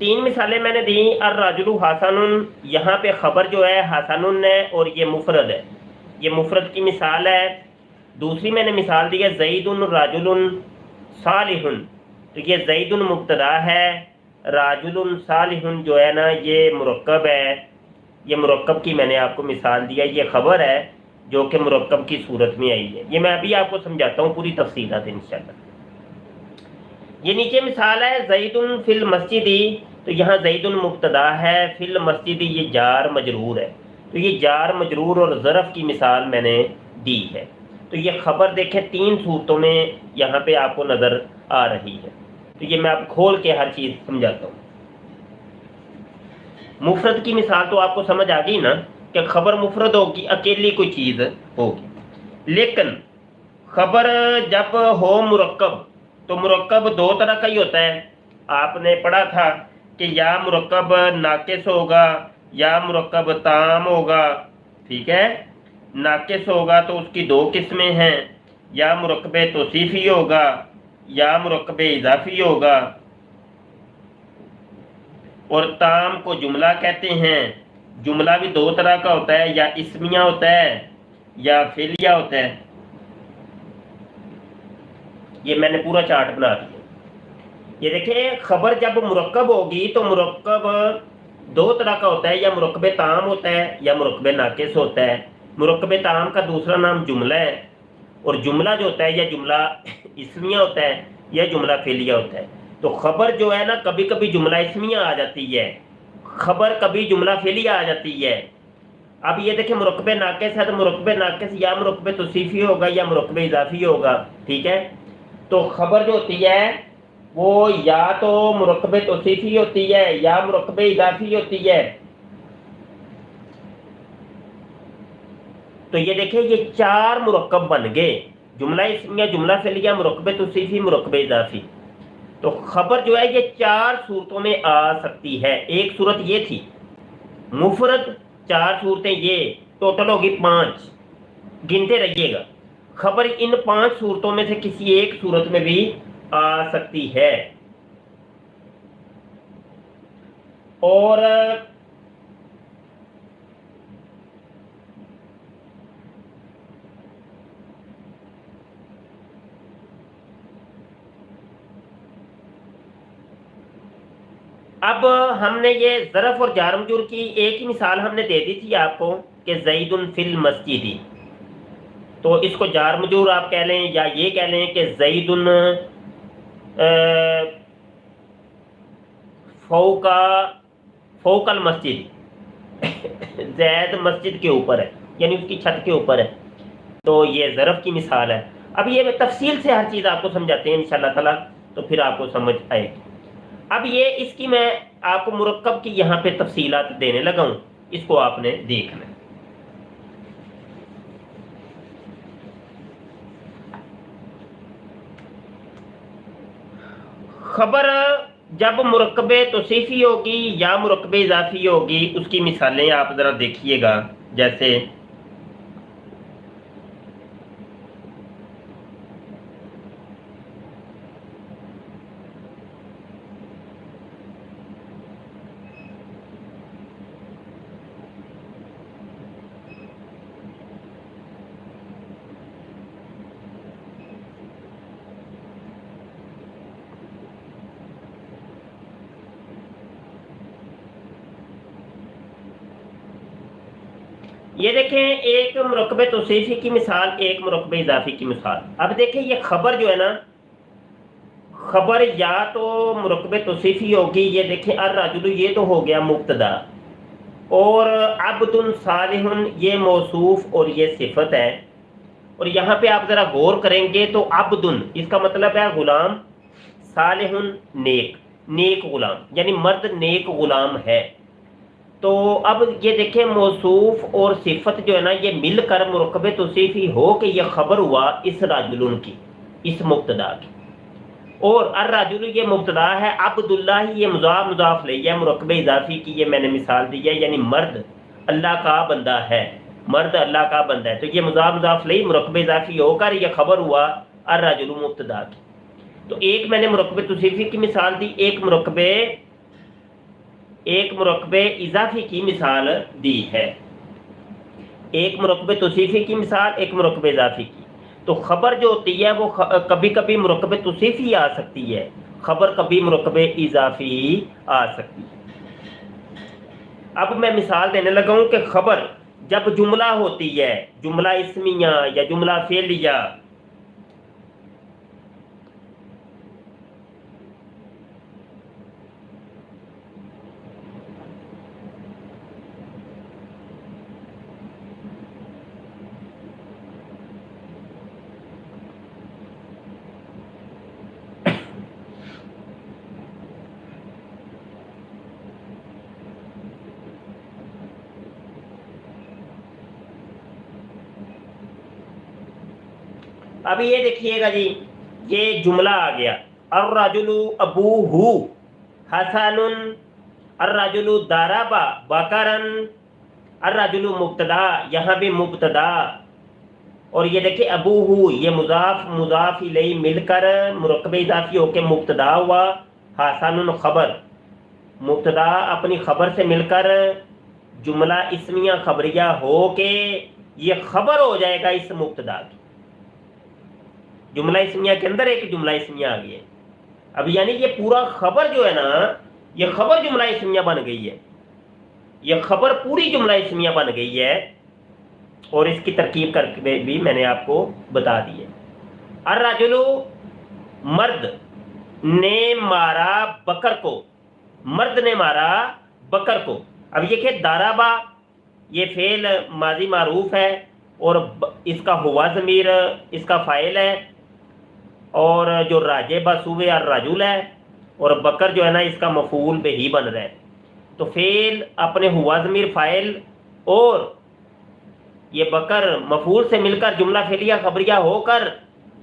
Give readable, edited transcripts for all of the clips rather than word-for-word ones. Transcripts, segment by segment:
تین مثالیں میں نے دی. الرجل حسن، یہاں پہ خبر جو ہے حسن ہے اور یہ مفرد ہے، یہ مفرد کی مثال ہے. دوسری میں نے مثال دی ہے زید راجل صالح، تو یہ زید مبتدا ہے، راجل صالح جو ہے نا یہ مرکب ہے. یہ مرکب کی میں نے آپ کو مثال دیا، یہ خبر ہے جو کہ مرکب کی صورت میں آئی ہے. یہ میں ابھی آپ کو سمجھاتا ہوں پوری تفصیلات انشاءاللہ. یہ نیچے مثال ہے زید فی المسجد، تو یہاں زید مبتدا ہے، فی المسجد یہ جار مجرور ہے. تو یہ جار مجرور اور ظرف کی مثال میں نے دی ہے. تو یہ خبر دیکھیں تین صورتوں میں یہاں پہ آپ کو نظر آ رہی ہے. تو یہ میں آپ کھول کے ہر چیز سمجھاتا ہوں. مفرد کی مثال تو آپ کو سمجھ آ گئی نا کہ خبر مفرد ہوگی، اکیلی کوئی چیز ہوگی. لیکن خبر جب ہو مرکب تو مرکب دو طرح کا ہی ہوتا ہے. آپ نے پڑھا تھا کہ یا مرکب ناقص ہوگا یا مرکب تام ہوگا. ٹھیک ہے، ناقص ہوگا تو اس کی دو قسمیں ہیں، یا مرکب توصیفی ہوگا یا مرکب اضافی ہوگا. اور تام کو جملہ کہتے ہیں. جملہ بھی دو طرح کا ہوتا ہے، یا اسمیہ ہوتا ہے یا فعلیہ ہوتا ہے. یہ میں نے پورا چارٹ بنا دیا. یہ دیکھیں خبر جب مرکب ہوگی تو مرکب دو طرح کا ہوتا ہے، یا مرکب تام ہوتا ہے یا مرکب ناقص ہوتا ہے. مرکب تام کا دوسرا نام جملہ ہے، اور جملہ جو ہوتا ہے یا جملہ اسمیہ ہوتا ہے یا جملہ فعلیہ ہوتا ہے. تو خبر جو ہے نا کبھی کبھی جملہ اسمیہ آ جاتی ہے، خبر کبھی جملہ فعلیہ آ جاتی ہے. اب یہ دیکھیں مرکب ناقص ہے تو مرکب ناقص یا مرکب توصیفی ہوگا یا مرکب اضافی ہوگا. ٹھیک ہے، تو خبر جو ہوتی ہے وہ یا تو مرکب توصیفی ہوتی ہے یا مرکب اضافی ہوتی ہے. تو یہ دیکھیں یہ چار مرکب بن گئے، جملہ اسمیہ، جملہ فعلیہ، مرکب توصیفی، مرکب اضافی. تو خبر جو ہے یہ چار صورتوں میں آ سکتی ہے. ایک صورت یہ تھی مفرد، چار صورتیں یہ ٹوٹل ہوگی 5، گنتے رہیے گا. خبر ان 5 صورتوں میں سے کسی ایک صورت میں بھی آ سکتی ہے. اور اب ہم نے یہ ظرف اور جار مجرور کی ایک ہی مثال ہم نے دے دی تھی آپ کو کہ زید فی المسجد، تو اس کو جار مجرور آپ کہہ لیں یا یہ کہہ لیں کہ زید فوق المسجد، زید مسجد کے اوپر ہے یعنی اس کی چھت کے اوپر ہے. تو یہ ظرف کی مثال ہے. اب یہ میں تفصیل سے ہر چیز آپ کو سمجھاتے ہیں انشاءاللہ تعالی، تو پھر آپ کو سمجھ آئے گی. اب یہ اس کی میں آپ کو مرکب کی یہاں پہ تفصیلات دینے لگا ہوں، اس کو آپ نے دیکھنا ہے. خبر جب مرکب توصیفی ہوگی یا مرکب اضافی ہوگی اس کی مثالیں آپ ذرا دیکھیے گا. جیسے یہ دیکھیں ایک مرکب توصیفی کی مثال، ایک مرکب اضافی کی مثال. اب دیکھیں یہ خبر جو ہے نا، خبر یا تو مرکب توصیفی ہوگی. یہ دیکھیں الرجل یہ تو ہو گیا مبتدا، اور عبد صالح یہ موصوف اور یہ صفت ہے. اور یہاں پہ آپ ذرا غور کریں گے تو عبد اس کا مطلب ہے غلام، صالح نیک، نیک غلام یعنی مرد نیک غلام ہے. تو اب یہ دیکھیں موصوف اور صفت جو ہے نا یہ مل کر مرکب توصیفی ہو کہ یہ خبر ہوا اس راجلن کی، اس مبتدا کی. اور الراجل یہ مبتدا ہے، عبداللہ یہ مضاف مضاف الیہ مرکب اضافی کی یہ میں نے مثال دی ہے، یعنی مرد اللہ کا بندہ ہے، مرد اللہ کا بندہ ہے. تو یہ مضاف مضاف الیہ مرکب اضافی ہو کر یہ خبر ہوا الراجل مبتدا کی. تو ایک میں نے مرکب توصیفی کی مثال دی، ایک مرکب ایک مرکب اضافی کی مثال دی ہے، ایک مرکب توصیفی کی مثال، ایک مرکب اضافی کی۔ تو خبر جو ہوتی ہے وہ کبھی کبھی مرکب توصیفی آ سکتی ہے، خبر کبھی مرکب اضافی آ سکتی ہے۔ اب میں مثال دینے لگا ہوں کہ خبر جب جملہ ہوتی ہے، جملہ اسمیہ یا جملہ فعلیہ، اب یہ دیکھیے گا جی، یہ جملہ آ گیا، الرجل ابوہ حسن، الرجل ضرب بکرا، الرجل مبتدا، یہاں بھی مبتدا، اور یہ دیکھیں ابوہ، یہ مضاف مضاف الیہ مل کر مرکب اضافی ہو کے مبتدا ہوا، حسن خبر، مبتدا اپنی خبر سے مل کر جملہ اسمیہ خبریہ ہو کے یہ خبر ہو جائے گا اس مبتدا کی، جملہ اسمیہ کے اندر ایک جملہ اسمیہ آ گئی ہے۔ اب یعنی یہ پورا خبر جو ہے نا، یہ خبر جملہ اسمیہ بن گئی ہے، یہ خبر پوری جملہ اسمیہ بن گئی ہے، اور اس کی ترکیب کر کے بھی میں نے آپ کو بتا دی ہے۔ الرجل مرد نے مارا بکر کو، مرد نے مارا بکر کو۔ اب یہ کہ ضربا، یہ فعل ماضی معروف ہے، اور اس کا ہوا ضمیر اس کا فاعل ہے، اور جو راجع بسوے الرجل ہے، اور بکر جو ہے نا اس کا مفعول بہ بن رہا ہے۔ تو فعل اپنے ہوا ضمیر فاعل اور یہ بکر مفعول سے مل کر جملہ فعلیہ خبریہ ہو کر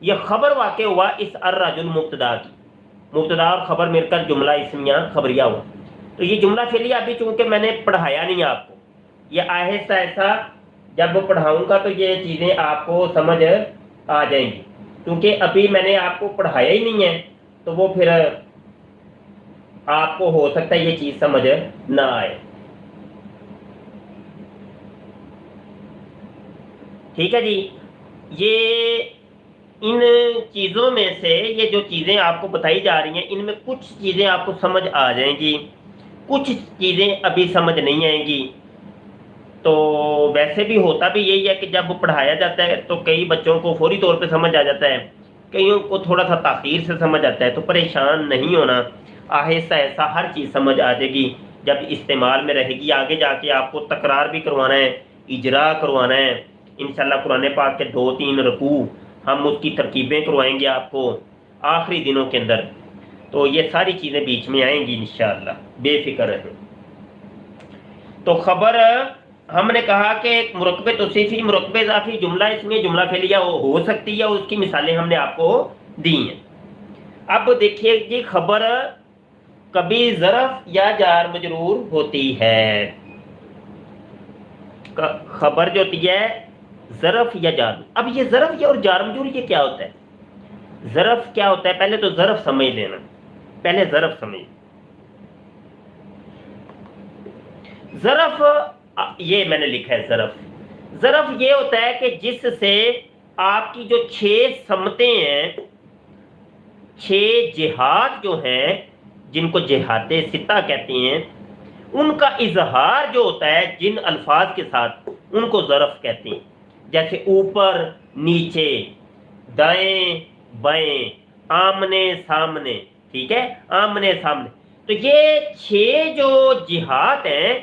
یہ خبر واقع ہوا اس الرجل مبتدا کی، مبتدا اور خبر مل کر جملہ اسمیہ خبریہ ہوا۔ تو یہ جملہ فعلیہ ابھی چونکہ میں نے پڑھایا نہیں آپ کو، یہ آہستہ آہستہ جب پڑھاؤں گا تو یہ چیزیں آپ کو سمجھ آ جائیں گی، کیونکہ ابھی میں نے آپ کو پڑھایا ہی نہیں ہے، تو وہ پھر آپ کو ہو سکتا ہے یہ چیز سمجھ نہ آئے۔ ٹھیک ہے جی، یہ ان چیزوں میں سے یہ جو چیزیں آپ کو بتائی جا رہی ہیں، ان میں کچھ چیزیں آپ کو سمجھ آ جائیں گی، کچھ چیزیں ابھی سمجھ نہیں آئیں گی۔ تو ویسے بھی ہوتا بھی یہی ہے کہ جب پڑھایا جاتا ہے تو کئی بچوں کو فوری طور پہ سمجھ آ جاتا ہے، کئیوں کو تھوڑا سا تاخیر سے سمجھ آتا ہے، تو پریشان نہیں ہونا، آہستہ آہستہ ہر چیز سمجھ آ جائے گی جب استعمال میں رہے گی۔ آگے جا کے آپ کو تکرار بھی کروانا ہے، اجرا کروانا ہے، انشاءاللہ قرآن پاک کے 2-3 رکوع ہم اس کی ترکیبیں کروائیں گے آپ کو آخری دنوں کے اندر، تو یہ ساری چیزیں بیچ میں آئیں گی انشاءاللہ، بے فکر رہیں۔ تو خبر ہم نے کہا کہ ایک مرکب توصیفی، مرکب اضافی، جملہ اسمیہ، جملہ فعلیہ ہو سکتی ہے، اور اس کی مثالیں ہم نے آپ کو دی ہیں۔ اب دیکھیے جی، خبر کبھی ظرف یا جار مجرور ہوتی ہے، خبر جو ہوتی ہے ظرف یا جار۔ اب یہ ظرف یا اور جار مجرور یہ کیا ہوتا ہے؟ ظرف کیا ہوتا ہے؟ پہلے تو ظرف سمجھ لینا، پہلے ظرف سمجھ۔ ظرف یہ میں نے لکھا ہے ظرف، ظرف یہ ہوتا ہے کہ جس سے آپ کی جو 6 سمتیں ہیں، 6 جہات جو ہیں جن کو جہات ستہ کہتے ہیں، ان کا اظہار جو ہوتا ہے جن الفاظ کے ساتھ، ان کو ظرف کہتے ہیں۔ جیسے اوپر نیچے، دائیں بائیں، آمنے سامنے، ٹھیک ہے، آمنے سامنے۔ تو یہ 6 جو جہات ہیں،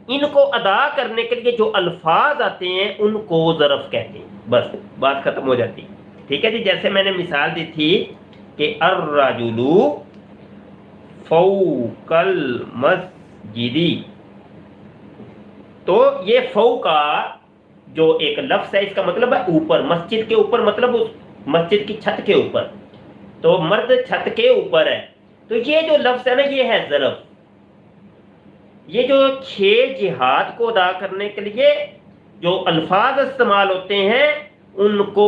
ان کو ادا کرنے کے لیے جو الفاظ آتے ہیں ان کو ظرف کہتے ہیں، بس بات ختم ہو جاتی۔ ٹھیک ہے جی، جیسے میں نے مثال دی تھی کہ الرجل فوق المسجد، تو یہ فوقا جو ایک لفظ ہے، اس کا مطلب ہے اوپر، مسجد کے اوپر، مطلب اس مسجد کی چھت کے اوپر، تو مرد چھت کے اوپر ہے۔ تو یہ جو لفظ ہے نا، یہ ہے ظرف۔ یہ جو 6 جہات کو ادا کرنے کے لیے جو الفاظ استعمال ہوتے ہیں ان کو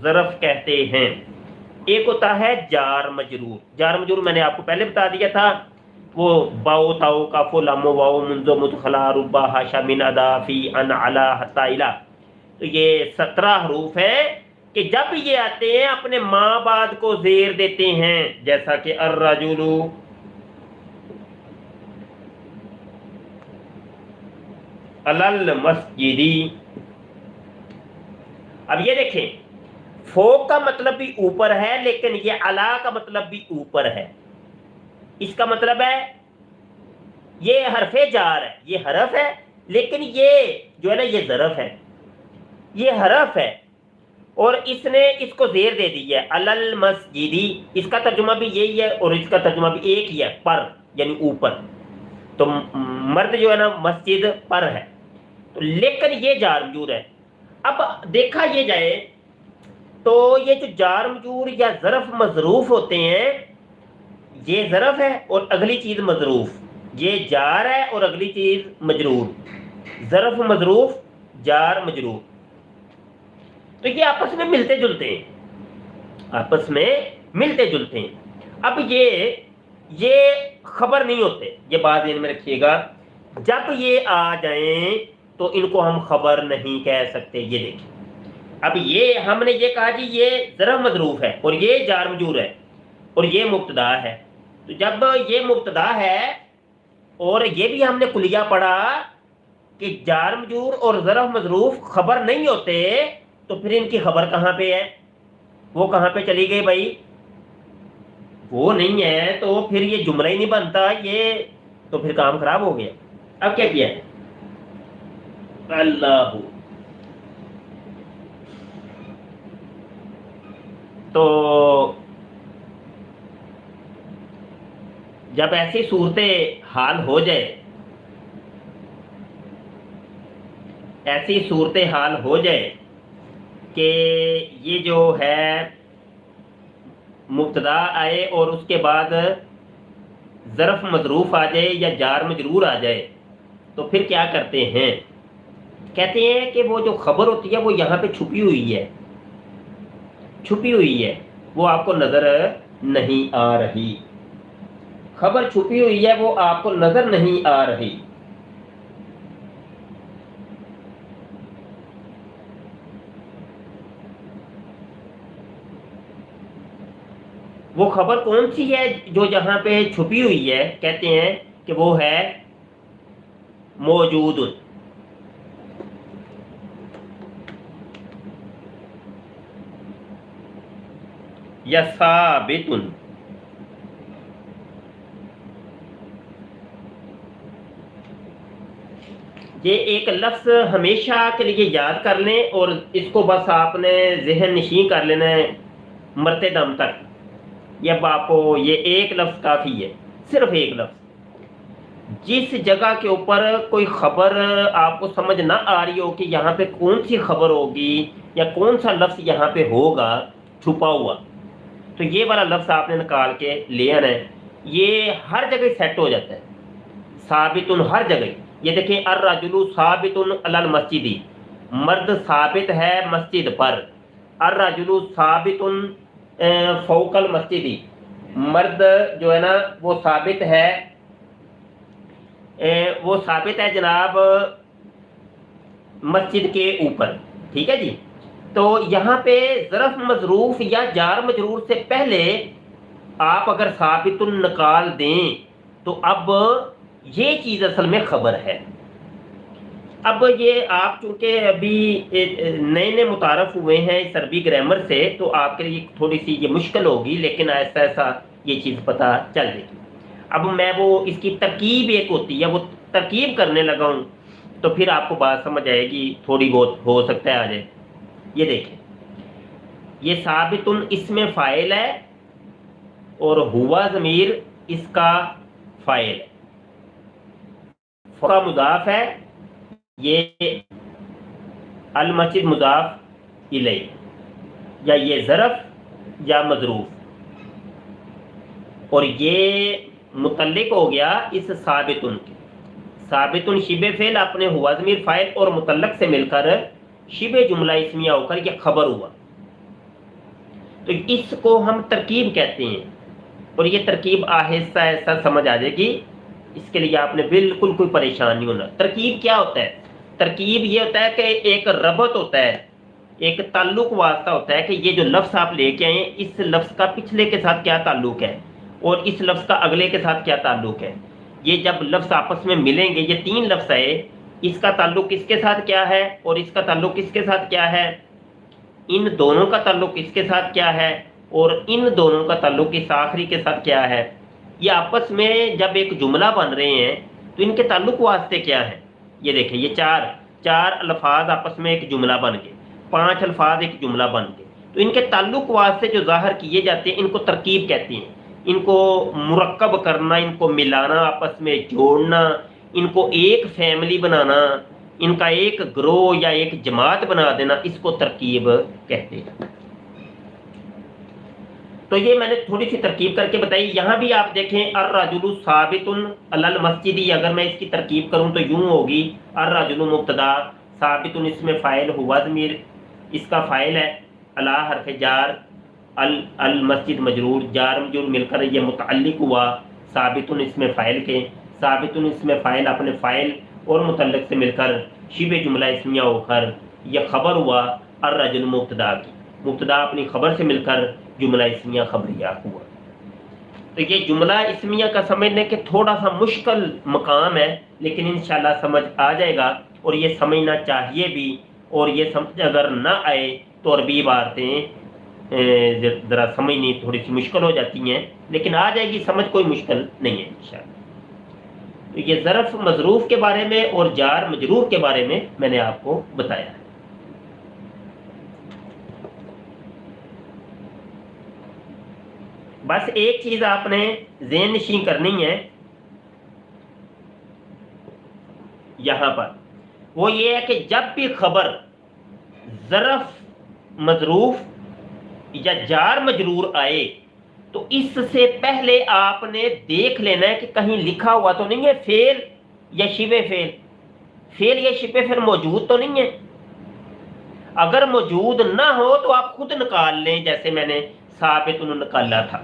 ظرف کہتے ہیں۔ ایک ہوتا ہے جار مجرور، جار مجرور میں نے آپ کو پہلے بتا دیا تھا وہ باؤ تاؤ کافو لامو واؤ منزو مدخلا ربا ہاشا من ادا فی ان علا حتی الا، تو یہ 17 حروف ہیں کہ جب یہ آتے ہیں اپنے ماں بعد کو زیر دیتے ہیں، جیسا کہ الرجل، علل مسجدی۔ اب یہ دیکھیں فوق کا مطلب بھی اوپر ہے، لیکن یہ علا کا مطلب بھی اوپر ہے۔ اس کا مطلب ہے یہ حرف جار ہے، یہ حرف ہے، لیکن یہ جو ہے نا یہ ظرف ہے، یہ حرف ہے اور اس نے اس کو زیر دے دی ہے، علل مسجدی۔ اس کا ترجمہ بھی یہی ہے اور اس کا ترجمہ بھی ایک ہی ہے، پر یعنی اوپر۔ تو مرد جو ہے نا مسجد پر ہے، تو لیکن یہ جار مجرور ہے۔ اب دیکھا یہ جائے تو یہ جو جار مجرور یا ظرف مظروف ہوتے ہیں، یہ ظرف ہے اور اگلی چیز مظروف، یہ جار ہے اور اگلی چیز مجرور، ظرف مظروف جار مجرور، تو یہ آپس میں ملتے جلتے ہیں، آپس میں ملتے جلتے ہیں۔ اب یہ خبر نہیں ہوتے، یہ بات ذہن میں رکھیے گا، جب یہ آ جائیں تو ان کو ہم خبر نہیں کہہ سکتے۔ یہ دیکھیں اب یہ ہم نے یہ کہا جی یہ ظرف مظروف ہے اور یہ جار مجرور ہے اور یہ مبتدا ہے، تو جب یہ مبتدا ہے اور یہ بھی ہم نے کلیہ پڑھا کہ جار مجرور اور ظرف مظروف خبر نہیں ہوتے، تو پھر ان کی خبر کہاں پہ ہے؟ وہ کہاں پہ چلی گئی بھائی؟ وہ نہیں ہے تو پھر یہ جملہ ہی نہیں بنتا، یہ تو پھر کام خراب ہو گیا۔ اب کیا کیا ہے؟ اللہ، تو جب ایسی صورت حال ہو جائے، ایسی صورت حال ہو جائے کہ یہ جو ہے مبتدا آئے اور اس کے بعد ظرف مظروف آ جائے یا جار مجرور آ جائے، تو پھر کیا کرتے ہیں؟ کہتے ہیں کہ وہ جو خبر ہوتی ہے وہ یہاں پہ چھپی ہوئی ہے، چھپی ہوئی ہے، وہ آپ کو نظر نہیں آ رہی، خبر چھپی ہوئی ہے، وہ آپ کو نظر نہیں آ رہی۔ وہ خبر کون سی ہے جو یہاں پہ چھپی ہوئی ہے؟ کہتے ہیں کہ وہ ہے موجود، یا ثابت۔ یہ ایک لفظ ہمیشہ کے لیے یاد کر لیں اور اس کو بس آپ نے ذہن نشین کر لینا ہے مرتے دم تک۔ یہ آپ کو یہ ایک لفظ کافی ہے، صرف ایک لفظ۔ جس جگہ کے اوپر کوئی خبر آپ کو سمجھ نہ آ رہی ہو کہ یہاں پہ کون سی خبر ہوگی یا کون سا لفظ یہاں پہ ہوگا چھپا ہوا، تو یہ والا لفظ آپ نے نکال کے لے آنا ہے۔ یہ ہر جگہ سیٹ ہو جاتا ہے، ثابت ہر جگہ۔ یہ دیکھیں الرجل ثابت علی المسجد، مرد ثابت ہے مسجد پر۔ الرجل ثابت فوق المسجد، مرد جو ہے نا وہ ثابت ہے، وہ ثابت ہے جناب مسجد کے اوپر، ٹھیک ہے جی۔ تو یہاں پہ ظرف مظروف یا جار مجرور سے پہلے آپ اگر ثابت نکال دیں تو اب یہ چیز اصل میں خبر ہے۔ اب یہ آپ چونکہ ابھی نئے نئے متعارف ہوئے ہیں اس عربی گرامر سے، تو آپ کے لیے تھوڑی سی یہ مشکل ہوگی، لیکن ایسا ایسا یہ چیز پتہ چل جائے گی۔ اب میں وہ اس کی ترکیب ایک ہوتی ہے وہ ترکیب کرنے لگا ہوں، تو پھر آپ کو بات سمجھ آئے گی، تھوڑی بہت ہو سکتا ہے آ جائے۔ یہ دیکھیں یہ ثابت اسم فاعل ہے اور ہوا ضمیر اس کا فاعل ہے، فوق مضاف ہے، یہ المسجد مضاف الیہ، یا یہ ظرف یا مظروف، اور یہ متعلق ہو گیا اس ثابت کے۔ ثابت شبہ فعل اپنے ہوا ضمیر فاعل اور متعلق سے مل کر شبہ جملہ اسمیہ ہو کر یہ خبر ہوا، تو اس کو ہم ترکیب کہتے ہیں۔ اور یہ ترکیب آہستہ آہستہ سمجھ آ جائے گی، اس کے لیے آپ نے بالکل کوئی پریشان نہیں ہونا۔ ترکیب کیا ہوتا ہے؟ ترکیب یہ ہوتا ہے کہ ایک ربط ہوتا ہے، ایک تعلق واسطہ ہوتا ہے کہ یہ جو لفظ آپ لے کے آئے ہیں اس لفظ کا پچھلے کے ساتھ کیا تعلق ہے اور اس لفظ کا اگلے کے ساتھ کیا تعلق ہے۔ یہ جب لفظ آپس میں ملیں گے، یہ تین لفظ ہے، اس کا تعلق اس کے ساتھ کیا ہے اور اس کا تعلق اس کے ساتھ کیا ہے، ان دونوں کا تعلق اس کے ساتھ کیا ہے اور ان دونوں کا تعلق اس آخری کے ساتھ کیا ہے۔ یہ آپس میں جب ایک جملہ بن رہے ہیں تو ان کے تعلق واسطے کیا ہے۔ یہ دیکھیں، یہ چار الفاظ آپس میں ایک جملہ بن گئے، 5 الفاظ ایک جملہ بن گئے، تو ان کے تعلق واسطے جو ظاہر کیے جاتے ہیں ان کو ترکیب کہتے ہیں۔ ان کو مرکب کرنا، ان کو ملانا، آپس میں جوڑنا، ان کو ایک فیملی بنانا، ان کا ایک گروہ یا ایک جماعت بنا دینا، اس کو ترکیب کہتے ہیں۔ تو یہ میں نے تھوڑی سی ترکیب کر کے بتائی۔ یہاں بھی آپ دیکھیں، الرجل ثابت علی المسجد، اگر میں اس کی ترکیب کروں تو یوں ہوگی، الرجل مبتدا، ثابت اس میں فاعل ہوا ضمیر، اس کا فاعل ہے، علی حرف جار، المسجد مجرور، جار مجرور مل کر یہ متعلق ہوا ثابت اس میں فاعل کے، ثابت اس میں فاعل اپنے فاعل اور متعلق سے مل کر شبہ جملہ اسمیہ ہو کر یہ خبر ہوا الرجل مبتدا کی، مبتدا اپنی خبر سے مل کر جملہ اسمیہ خبریہ ہوا۔ تو یہ جملہ اسمیہ کا سمجھنے کے تھوڑا سا مشکل مقام ہے، لیکن انشاءاللہ سمجھ آ جائے گا، اور یہ سمجھنا چاہیے بھی، اور یہ سمجھ اگر نہ آئے تو عربی عبارتیں ذرا سمجھنی تھوڑی سی مشکل ہو جاتی ہیں، لیکن آ جائے گی سمجھ، کوئی مشکل نہیں ہے انشاءاللہ۔ تو یہ ظرف مظروف کے بارے میں اور جار مجرور کے بارے میں میں نے آپ کو بتایا ہے۔ بس ایک چیز آپ نے ذہن نشین کرنی ہے یہاں پر، وہ یہ ہے کہ جب بھی خبر ظرف مظروف یا جار مجرور آئے تو اس سے پہلے آپ نے دیکھ لینا ہے کہ کہیں لکھا ہوا تو نہیں ہے فعل یا شبہ فعل، فعل یا شبہ فعل موجود تو نہیں ہے۔ اگر موجود نہ ہو تو آپ خود نکال لیں، جیسے میں نے ثابت نکالا تھا۔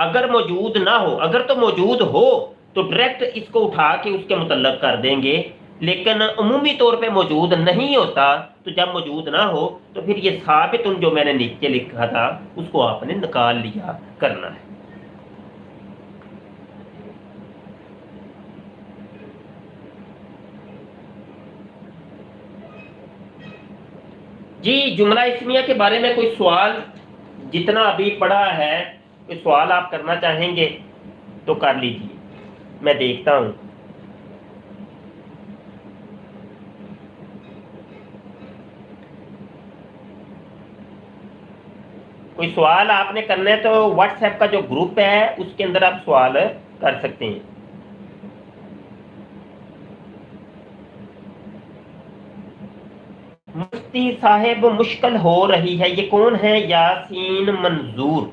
اگر موجود نہ ہو، اگر تو موجود ہو تو ڈائریکٹ اس کو اٹھا کے اس کے متعلق کر دیں گے، لیکن عمومی طور پہ موجود نہیں ہوتا، تو جب موجود نہ ہو تو پھر یہ ثابت جو میں نے نیچے لکھا تھا اس کو آپ نے نکال لیا کرنا ہے۔ جی، جملہ اسمیہ کے بارے میں کوئی سوال جتنا ابھی پڑھا ہے، کوئی سوال آپ کرنا چاہیں گے تو کر لیجیے، میں دیکھتا ہوں۔ کوئی سوال آپ نے کرنا ہے تو واٹس ایپ کا جو گروپ ہے اس کے اندر آپ سوال کر سکتے ہیں۔ مفتی صاحب مشکل ہو رہی ہے، یہ کون ہے؟ یاسین منظور۔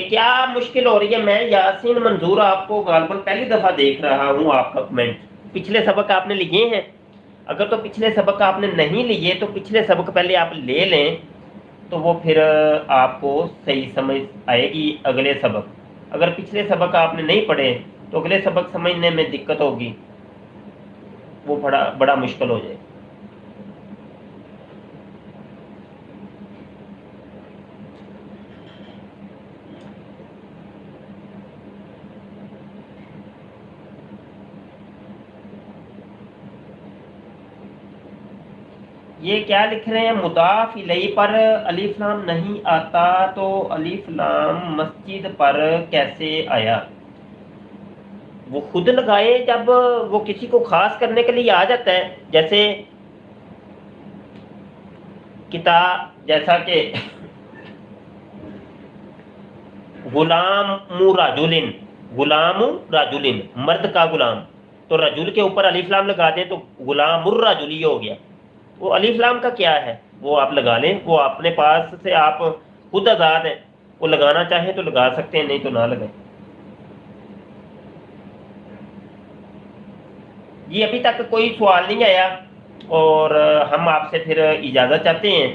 کیا مشکل ہو رہی ہے؟ میں یاسین منظور آپ کو غالباً پہلی دفعہ دیکھ رہا ہوں، آپ کا کمنٹ۔ پچھلے سبق آپ نے لیے ہیں؟ اگر تو پچھلے سبق آپ نے نہیں لیے تو پچھلے سبق پہلے آپ لے لیں، تو وہ پھر آپ کو صحیح سمجھ آئے گی اگلے سبق۔ اگر پچھلے سبق آپ نے نہیں پڑھے تو اگلے سبق سمجھنے میں دقت ہوگی، وہ بڑا مشکل ہو جائے۔ یہ کیا لکھ رہے ہیں؟ مضاف الیہ پر الف لام نہیں آتا تو الف لام مسجد پر کیسے آیا؟ وہ خود لگائے جب وہ کسی کو خاص کرنے کے لیے آ جاتا ہے، جیسے کتاب، جیسا کہ غلام رجل، غلام رجل، مرد کا غلام، تو رجل کے اوپر الف لام لگا دیں تو غلام الرجل ہی ہو گیا۔ وہ الف لام کا کیا ہے، وہ آپ لگا لیں، وہ اپنے پاس سے آپ خود آزاد ہیں، وہ لگانا چاہیں تو لگا سکتے ہیں، نہیں تو نہ لگائیں۔ جی، ابھی تک کوئی سوال نہیں آیا اور ہم آپ سے پھر اجازت چاہتے ہیں۔